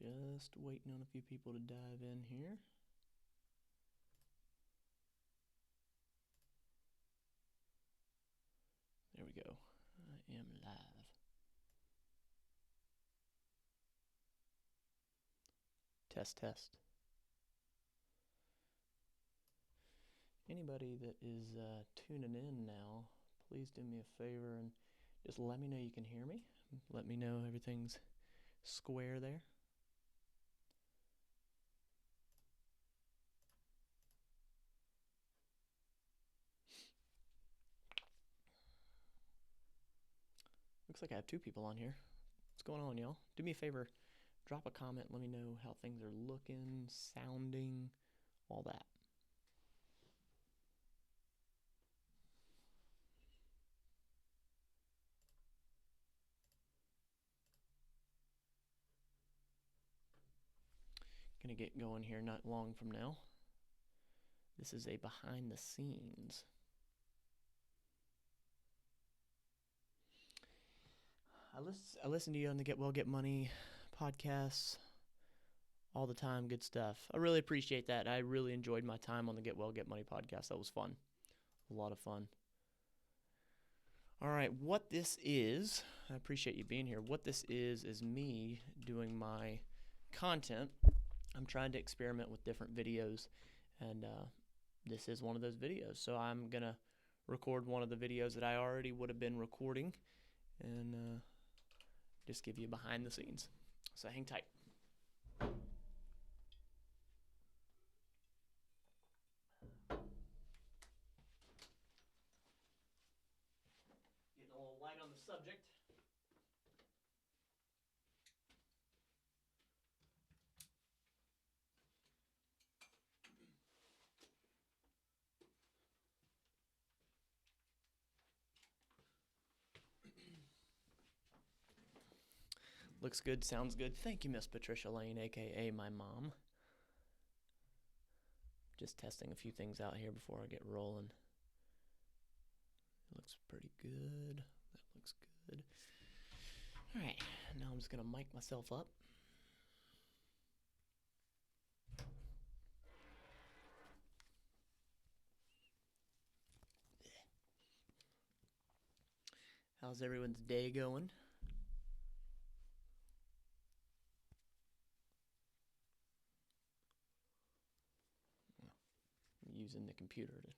Just waiting on a few people to dive in here. There we go. I am live. Test, test. Anybody that is tuning in now, please do me a favor and just let me know you can hear me. Let me know everything's square there. Looks like I have 2 people on here. What's going on, y'all? Do me a favor, drop a comment, let me know how things are looking, sounding, all that. Gonna get going here not long from now. This is a behind the scenes. I listen to you on the Get Well Get Money podcasts all the time. Good stuff. I really appreciate that. I really enjoyed my time on the Get Well Get Money podcast. That was fun. A lot of fun. All right, what this is, I appreciate you being here. What this is me doing my content. I'm trying to experiment with different videos, and this is one of those videos. So I'm going to record one of the videos that I already would have been recording and just give you behind the scenes. So hang tight. Getting a little light on the subject. Looks good, sounds good. Thank you, Miss Patricia Lane, a.k.a. my mom. Just testing a few things out here before I get rolling. It looks pretty good. That looks good. All right, now I'm just going to mic myself up. How's everyone's day going? I'm using the computer to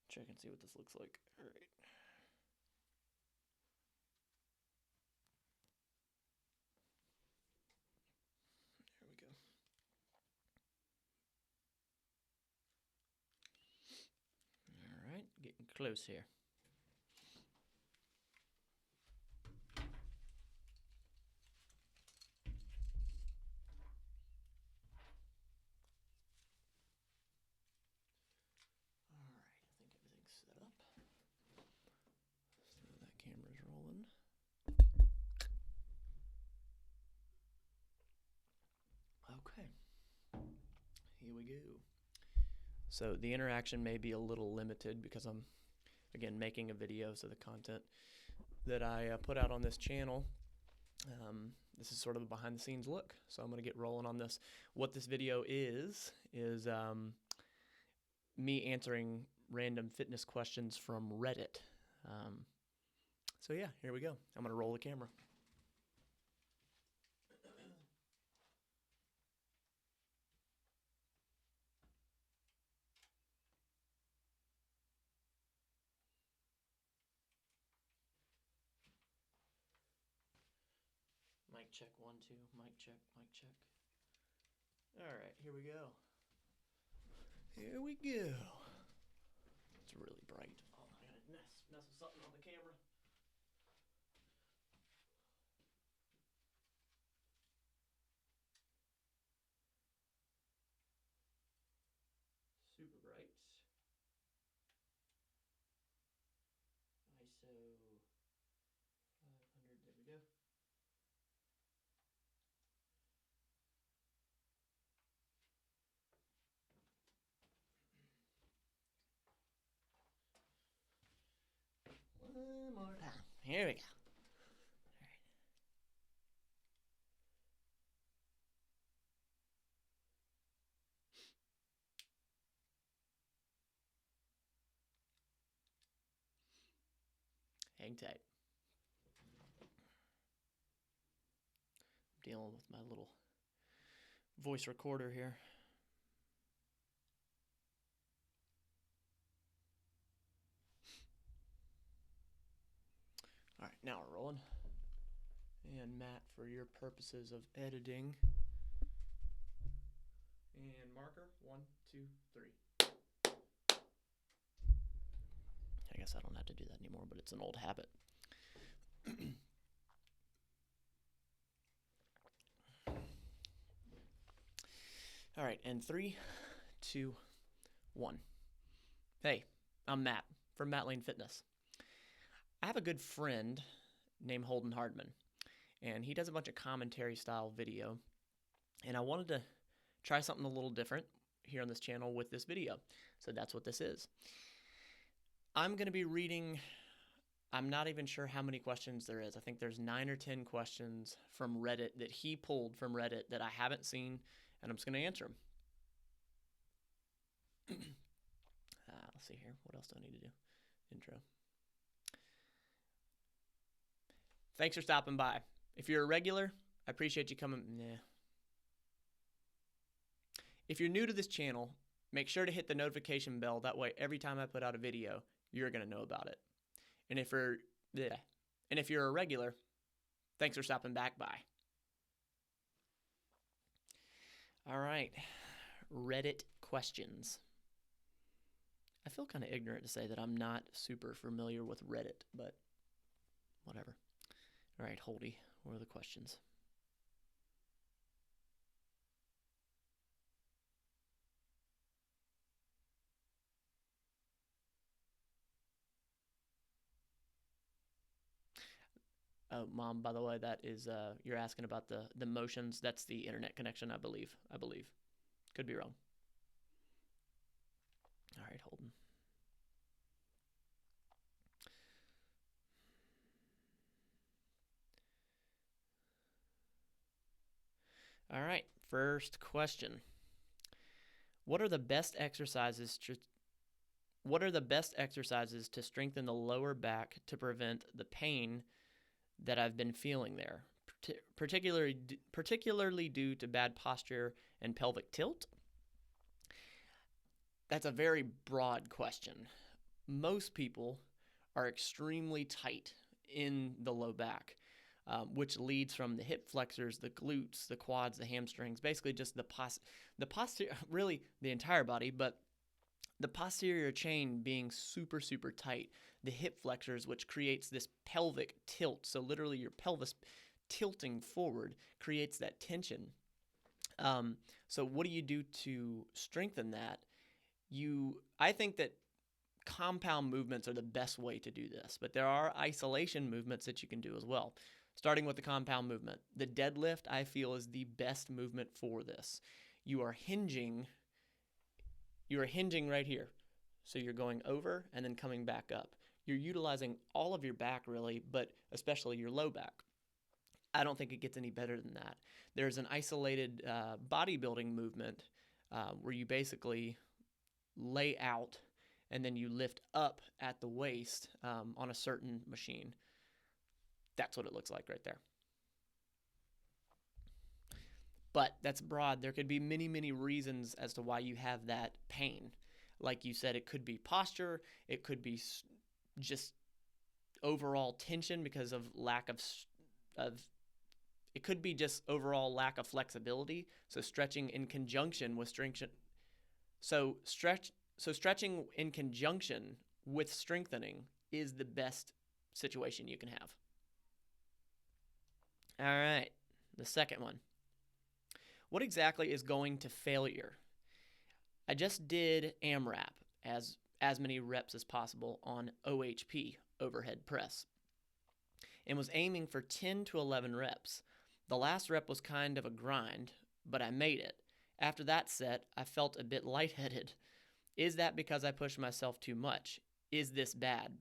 check and see what this looks like. All right. There we go. All right, getting close here. Okay, here we go. So the interaction may be a little limited because I'm, again, making a video, so the content that I put out on this channel, this is sort of a behind the scenes look. So I'm going to get rolling on this. What this video is me answering random fitness questions from Reddit. So yeah, here we go. I'm going to roll the camera. Mic check 1, 2, mic check, mic check. All right, here we go. Here we go. It's really bright. Oh, I gotta mess with something on the camera. Super bright. ISO 500, there we go. One more time. Here we go. All right. Hang tight. I'm dealing with my little voice recorder here. All right, now we're rolling. And Matt, for your purposes of editing. And marker, 1, 2, 3. I guess I don't have to do that anymore, but it's an old habit. All right, and 3, 2, 1. Hey, I'm Matt from MattLaneFitness. I have a good friend named Holden Hardman, and he does a bunch of commentary style video, and I wanted to try something a little different here on this channel with this video, so that's what this is. I'm going to be reading, I'm not even sure how many questions there is. I think there's 9 or 10 questions from Reddit that he pulled from Reddit that I haven't seen, and I'm just going to answer them. Let's see here. What else do I need to do? Intro. Thanks for stopping by. If you're a regular, I appreciate you coming. If you're new to this channel, make sure to hit the notification bell. That way, every time I put out a video, you're going to know about it. And if you're a regular, thanks for stopping back by. All right, Reddit questions. I feel kind of ignorant to say that I'm not super familiar with Reddit, but whatever. All right, Holdy, what are the questions? Oh, Mom, by the way, that is, you're asking about the motions. That's the internet connection, I believe. Could be wrong. All right, Holden. All right, first question. What are the best exercises to strengthen the lower back to prevent the pain that I've been feeling there, particularly due to bad posture and pelvic tilt? That's a very broad question. Most people are extremely tight in the low back, which leads from the hip flexors, the glutes, the quads, the hamstrings, basically just the posterior, really the entire body, but the posterior chain being super, super tight, the hip flexors, which creates this pelvic tilt. So literally your pelvis tilting forward creates that tension. So what do you do to strengthen that? I think that compound movements are the best way to do this, but there are isolation movements that you can do as well. Starting with the compound movement. The deadlift, I feel, is the best movement for this. You are hinging right here. So you're going over and then coming back up. You're utilizing all of your back, really, but especially your low back. I don't think it gets any better than that. There's an isolated bodybuilding movement where you basically lay out and then you lift up at the waist on a certain machine. That's what it looks like right there. But that's broad. There could be many, many reasons as to why you have that pain. Like you said, it could be posture. It could be just overall tension because of lack of it could be just overall lack of flexibility. So stretching in conjunction with stretching in conjunction with strengthening is the best situation you can have. All right, the second one. What exactly is going to failure? I just did AMRAP, as many reps as possible on OHP, overhead press, and was aiming for 10 to 11 reps. The last rep was kind of a grind, but I made it. After that set, I felt a bit lightheaded. Is that because I pushed myself too much? Is this bad?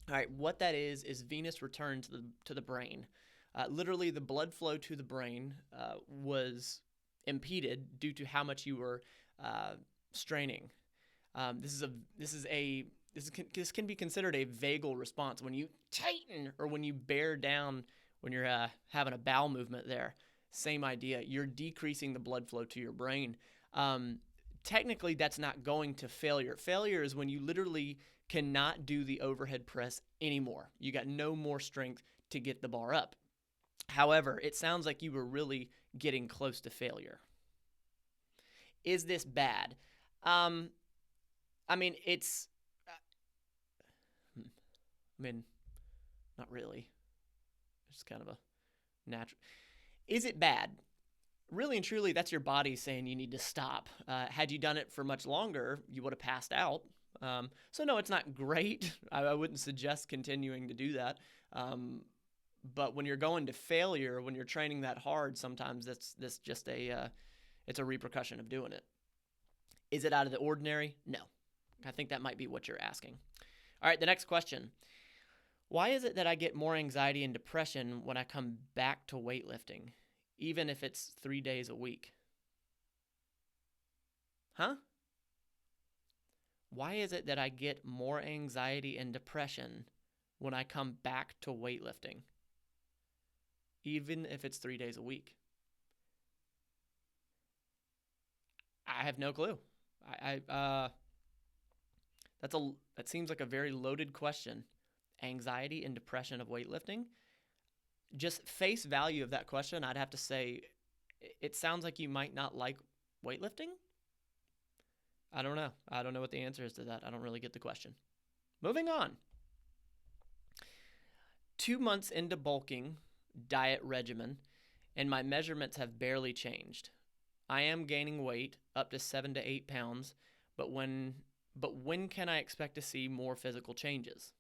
All right, what that is venous return to the brain. Literally, the blood flow to the brain was impeded due to how much you were straining. This is a This can be considered a vagal response when you tighten or when you bear down when you're having a bowel movement there. Same idea. You're decreasing the blood flow to your brain. Technically, that's not going to failure. Failure is when you literally cannot do the overhead press anymore. You got no more strength to get the bar up. However, it sounds like you were really getting close to failure. Is this bad? I mean, not really. It's kind of a natural. Is it bad? Really and truly, that's your body saying you need to stop. Had you done it for much longer, you would have passed out. So no, it's not great. I wouldn't suggest continuing to do that. But when you're going to failure, when you're training that hard, sometimes that's just it's a repercussion of doing it. Is it out of the ordinary? No. I think that might be what you're asking. All right, the next question. Why is it that I get more anxiety and depression when I come back to weightlifting, even if it's 3 days a week? Huh? Why is it that I get more anxiety and depression when I come back to weightlifting, even if it's 3 days a week? I have no clue. That seems like a very loaded question. Anxiety and depression of weightlifting. Just face value of that question, I'd have to say it sounds like you might not like weightlifting. I don't know. I don't know what the answer is to that. I don't really get the question. Moving on. 2 months into bulking diet regimen, and my measurements have barely changed. I am gaining weight up to 7 to 8 pounds, but when can I expect to see more physical changes?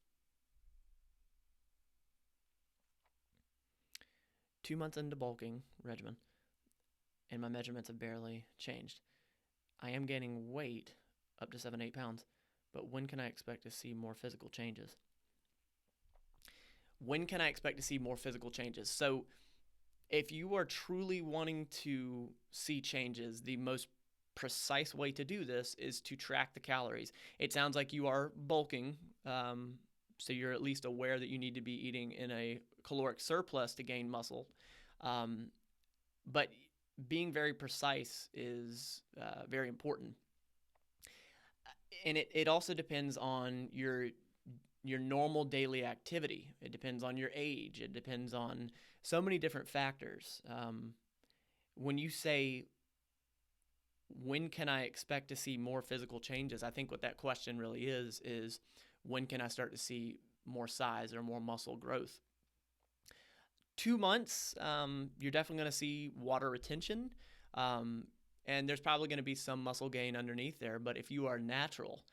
2 months into bulking regimen, and my measurements have barely changed. I am gaining weight up to 7 to 8 pounds, but when can I expect to see more physical changes? When can I expect to see more physical changes? So if you are truly wanting to see changes, the most precise way to do this is to track the calories. It sounds like you are bulking, so you're at least aware that you need to be eating in a caloric surplus to gain muscle. But being very precise is very important. And it also depends on your normal daily activity. It depends on your age. It depends on so many different factors. When you say, when can I expect to see more physical changes? I think what that question really is when can I start to see more size or more muscle growth? 2 months, you're definitely going to see water retention, and there's probably going to be some muscle gain underneath there. But if you are natural,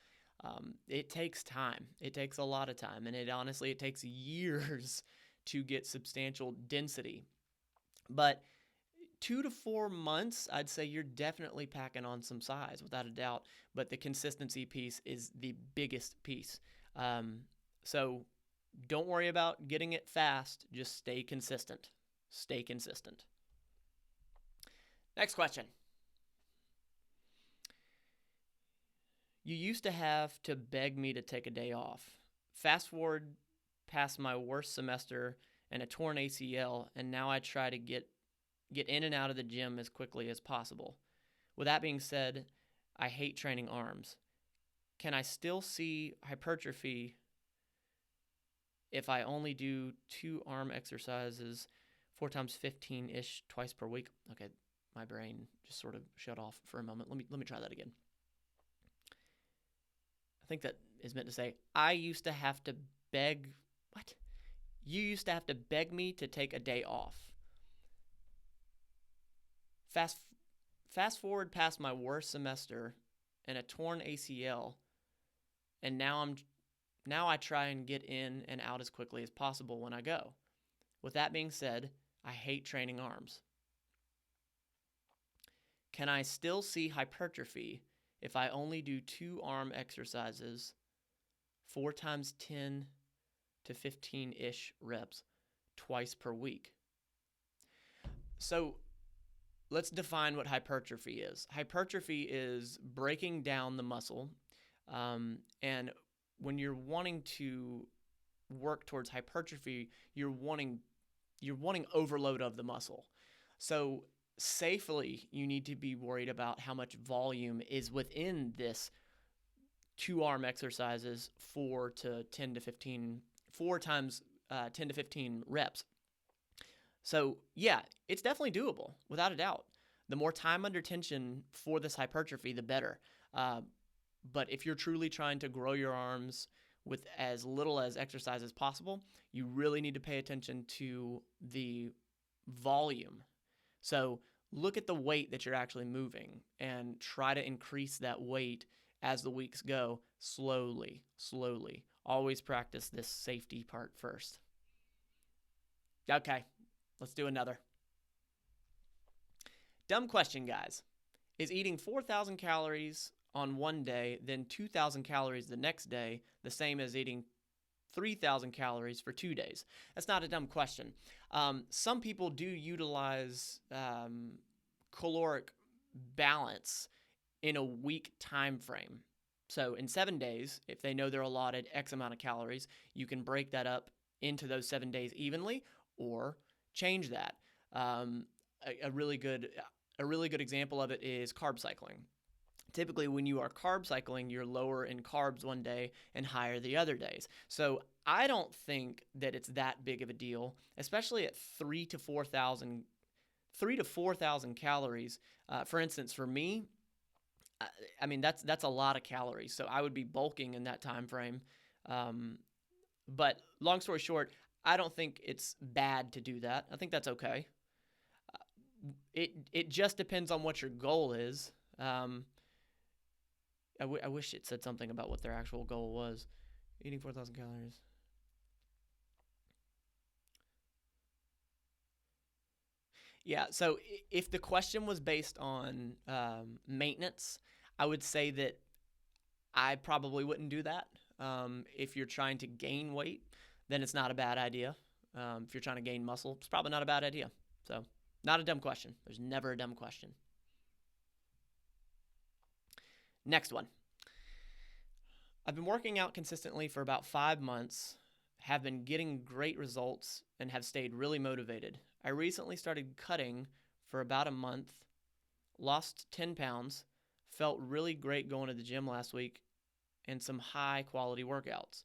it takes time. It takes a lot of time, and it takes years to get substantial density. But 2 to 4 months, I'd say you're definitely packing on some size, without a doubt. But the consistency piece is the biggest piece. So don't worry about getting it fast. Just stay consistent. Stay consistent. Next question. You used to have to beg me to take a day off. Fast forward past my worst semester and a torn ACL, and now I try to get in and out of the gym as quickly as possible. With that being said, I hate training arms. Can I still see hypertrophy if I only do 2 arm exercises 4 times 15-ish twice per week? Okay, my brain just sort of shut off for a moment. Let me try that again. I think that is meant to say, I used to have to beg, what? You used to have to beg me to take a day off. Fast forward past my worst semester and a torn ACL, and now I try and get in and out as quickly as possible when I go. With that being said, I hate training arms. Can I still see hypertrophy if I only do 2 arm exercises 4 times 10 to 15-ish reps twice per week? So let's define what hypertrophy is. Hypertrophy is breaking down the muscle, and wanting to work towards hypertrophy, you're wanting overload of the muscle. So safely, you need to be worried about how much volume is within this 2-arm exercises, 4 times 10 to 15 reps. So yeah, it's definitely doable, without a doubt. The more time under tension for this hypertrophy, the better. But if you're truly trying to grow your arms with as little as exercise as possible, you really need to pay attention to the volume. So look at the weight that you're actually moving and try to increase that weight as the weeks go, slowly. Always practice this safety part first. Okay, let's do another. Dumb question, guys. Is eating 4,000 calories on one day, then 2,000 calories the next day, the same as eating 3,000 calories for 2 days? That's not a dumb question. Some people do utilize caloric balance in a week time frame. So in 7 days, if they know they're allotted X amount of calories, you can break that up into those 7 days evenly or change that. A really good example of it is carb cycling. Typically, when you are carb cycling, you're lower in carbs one day and higher the other days. So I don't think that it's that big of a deal, especially at 3,000 to 4,000 calories. For instance, for me, I mean that's a lot of calories. So I would be bulking in that time frame. But long story short, I don't think it's bad to do that. I think that's okay. It just depends on what your goal is. I wish it said something about what their actual goal was. Eating 4,000 calories. Yeah, so if the question was based on maintenance, I would say that I probably wouldn't do that. If you're trying to gain weight, then it's not a bad idea. If you're trying to gain muscle, it's probably not a bad idea. So, not a dumb question. There's never a dumb question. Next one. I've been working out consistently for about 5 months, have been getting great results, and have stayed really motivated. I recently started cutting for about a month, lost 10 pounds, felt really great going to the gym last week, and some high quality workouts.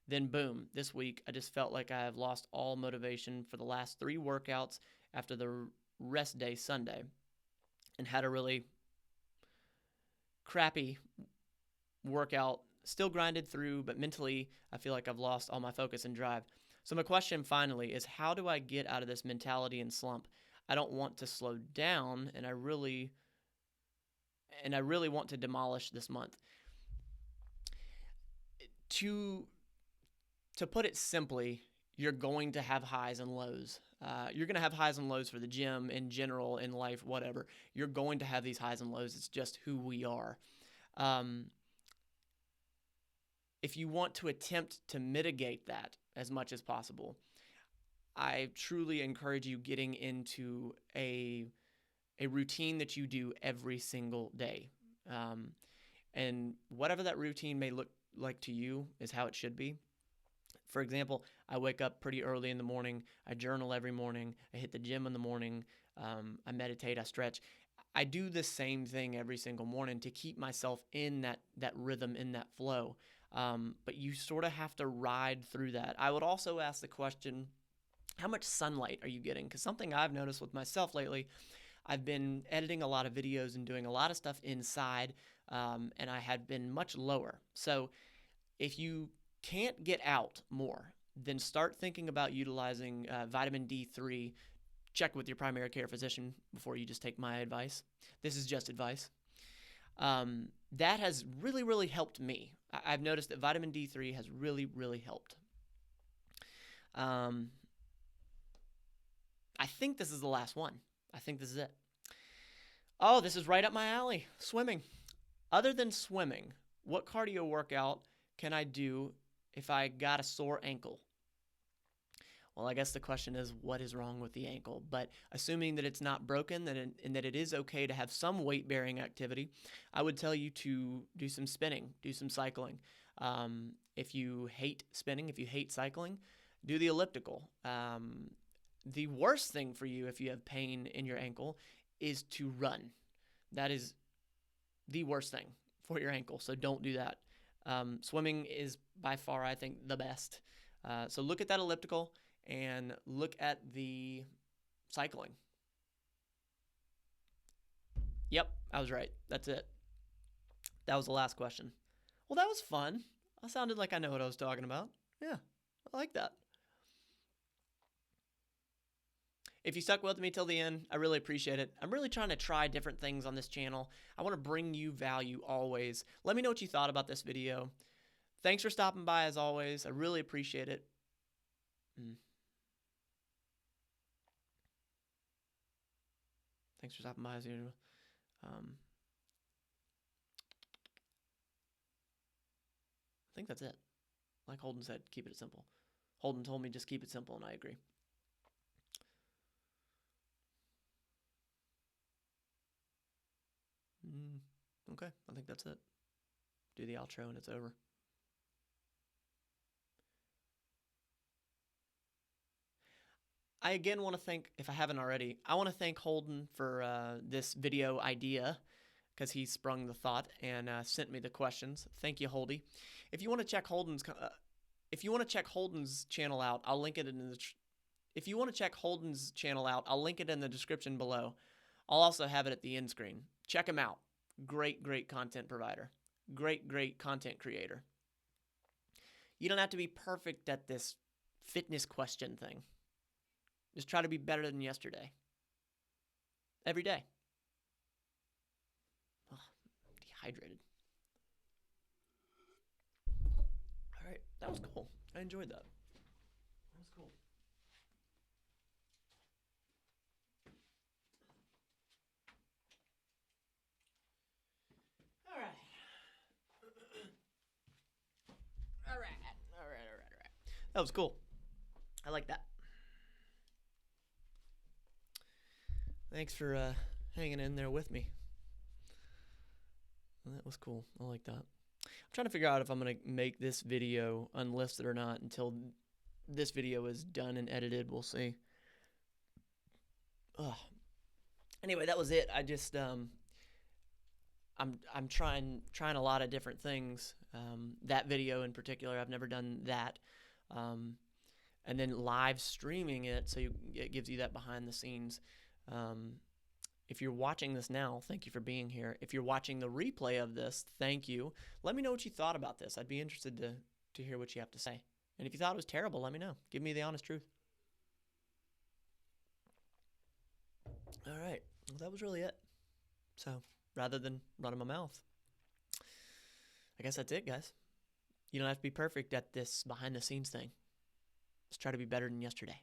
Then boom, this week I just felt like I have lost all motivation for the last 3 workouts after the rest day Sunday, and had a really crappy workout. Still grinded through, but mentally I feel like I've lost all my focus and drive. So my question finally is, how do I get out of this mentality and slump? I don't want to slow down, and I really want to demolish this month. To put it simply, you're going to have highs and lows. You're going to have highs and lows for the gym, in general, in life, whatever. You're going to have these highs and lows. It's just who we are. If you want to attempt to mitigate that as much as possible, I truly encourage you getting into a routine that you do every single day. And whatever that routine may look like to you is how it should be. For example, I wake up pretty early in the morning. I journal every morning. I hit the gym in the morning. I meditate. I stretch. I do the same thing every single morning to keep myself in that rhythm, in that flow. But you sort of have to ride through that. I would also ask the question, how much sunlight are you getting? Because something I've noticed with myself lately, I've been editing a lot of videos and doing a lot of stuff inside, and I had been much lower. So if you can't get out more, then start thinking about utilizing vitamin D3. Check with your primary care physician before you just take my advice. This is just advice. That has really, really helped me. I've noticed that vitamin D3 has really, really helped. I think this is the last one. I think this is it. Oh, this is right up my alley. Swimming. Other than swimming, what cardio workout can I do if I got a sore ankle? Well, I guess the question is, what is wrong with the ankle? But assuming that it's not broken and that it is okay to have some weight-bearing activity, I would tell you to do some spinning, do some cycling. If you hate spinning, if you hate cycling, do the elliptical. The worst thing for you if you have pain in your ankle is to run. That is the worst thing for your ankle, so don't do that. Swimming is by far, I think, the best. So look at that elliptical and look at the cycling. Yep, I was right. That's it. That was the last question. Well, that was fun. I sounded like I know what I was talking about. Yeah, I like that. If you stuck with me till the end, I really appreciate it. I'm really trying to try different things on this channel. I want to bring you value always. Let me know what you thought about this video. Thanks for stopping by as always. I really appreciate it. Thanks for stopping by as usual. I think that's it. Like Holden said, keep it simple. Holden told me just keep it simple, and I agree. Okay, I think that's it. Do the outro and it's over. I again want to thank, if I haven't already, I want to thank Holden for this video idea, because he sprung the thought and sent me the questions. Thank you, Holdy. If you want to check Holden's channel out, I'll link it in the. If you want to check Holden's channel out, I'll link it in the description below. I'll also have it at the end screen. Check him out. Great content provider. Great content creator. You don't have to be perfect at this fitness question thing. Just try to be better than yesterday. Every day. Oh, dehydrated. All right, that was cool. I enjoyed that. That was cool. All right. All right. That was cool. I like that. Thanks for hanging in there with me. That was cool. I like that. I'm trying to figure out if I'm going to make this video unlisted or not until this video is done and edited. We'll see. Anyway, that was it. I just I'm trying a lot of different things. That video in particular, I've never done that. And then live streaming it, so it gives you that behind the scenes. If you're watching this now, thank you for being here. If you're watching the replay of this, thank you. Let me know what you thought about this. I'd be interested to hear what you have to say. And if you thought it was terrible, let me know. Give me the honest truth. All right. Well, that was really it. So rather than running my mouth, I guess that's it, guys. You don't have to be perfect at this behind the scenes thing. Let's try to be better than yesterday.